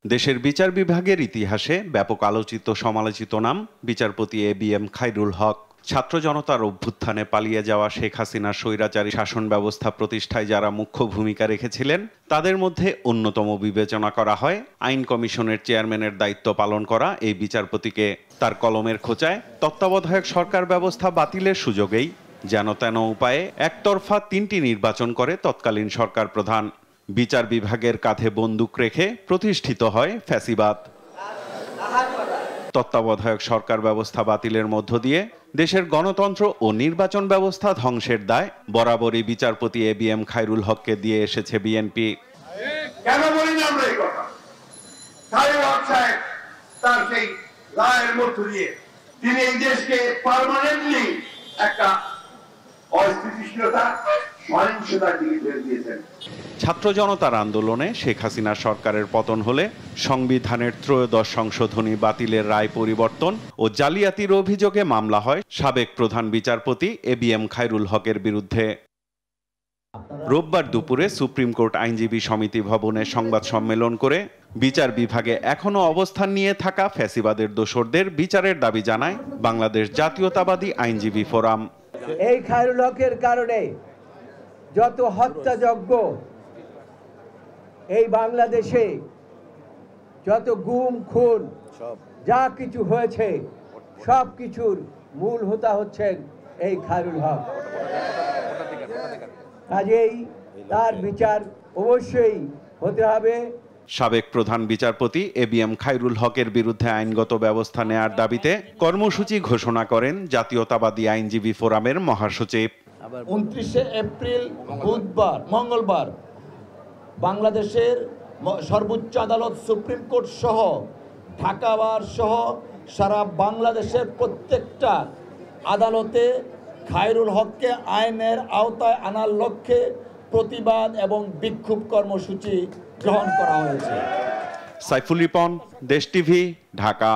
দেশের বিচার বিভাগের ইতিহাসে ব্যাপক আলোচিত সমালোচিত নাম বিচারপতি এবিএম খায়রুল হক। ছাত্র জনতার অভ্যুত্থানে পালিয়ে যাওয়া শেখ হাসিনার স্বৈরাচারী শাসন ব্যবস্থা প্রতিষ্ঠায় যারা মুখ্য ভূমিকা রেখেছিলেন তাদের মধ্যে অন্যতম বিবেচনা করা হয় আইন কমিশনের চেয়ারম্যানের দায়িত্ব পালন করা এই বিচারপতিকে। তার কলমের খোঁচায় তত্ত্বাবধায়ক সরকার ব্যবস্থা বাতিলের সুযোগেই যেন তেন উপায়ে একতরফা ৩টি নির্বাচন করে তৎকালীন সরকার প্রধান। বিচার বিভাগের কাঁধে বন্দুক রেখে প্রতিষ্ঠিত হয় ফ্যাসিবাদ। তত্ত্বাবধায়ক সরকার ব্যবস্থা বাতিলের মধ্য দিয়ে দেশের গণতন্ত্র ও নির্বাচন ব্যবস্থা ধ্বংসের দায় বরাবরই বিচারপতি এবিএম খায়রুল হককে দিয়ে এসেছে বিএনপি। কেন বলি না আমরা এই কথা? খায়রুল হক সাহেব তার সেই রায়ের মধ্য দিয়ে তিনি এই দেশকে পার্মানেন্টলি একটা অস্থিতিশীলতা সহিংসতার দিকে ঠেলে দিয়েছেন। ছাত্র জনতার আন্দোলনে শেখ হাসিনার সরকারের পতন হলে সংবিধানের ত্রয়োদশ সংশোধনী বাতিলের রায় পরিবর্তন ও জালিয়াতির অভিযোগে মামলা হয় সাবেক প্রধান বিচারপতি এবিএম খায়রুল হকের বিরুদ্ধে। রোববার দুপুরে সুপ্রিম কোর্ট আইনজীবী সমিতি ভবনে সংবাদ সম্মেলন করে বিচার বিভাগে এখনো অবস্থান নিয়ে থাকা ফ্যাসিবাদের দোসরদের বিচারের দাবি জানায় বাংলাদেশ জাতীয়তাবাদী আইনজীবী ফোরাম। এই খায়রুল হকের কারণে যত হত্যাযজ্ঞ এই বাংলাদেশে, যত গুম খুন যা কিছু হয়েছে সব কিছুর মূল হোতা হচ্ছেন এই খায়রুল হক। কাজেই তার বিচার অবশ্যই হতে হবে। সাবেক প্রধান বিচারপতি এবিএম খায়রুল হকের বিরুদ্ধে আইনগত ব্যবস্থা নেয়ার দাবিতে কর্মসূচি ঘোষণা করেন জাতীয়তাবাদী আইনজীবী ফোরামের মহাসচিব। 29 এপ্রিল বুধবার মঙ্গলবার বাংলাদেশের সর্বোচ্চ আদালত সুপ্রিম কোর্ট সহ ঢাকা বার সহ সারা বাংলাদেশের প্রত্যেকটা আদালতে খায়রুল হককে আইনের আওতায় আনার লক্ষ্যে প্রতিবাদ এবং বিক্ষোভ কর্মসূচি গ্রহণ করা হয়েছে। সাইফুল রিপন, দেশ টিভি, ঢাকা।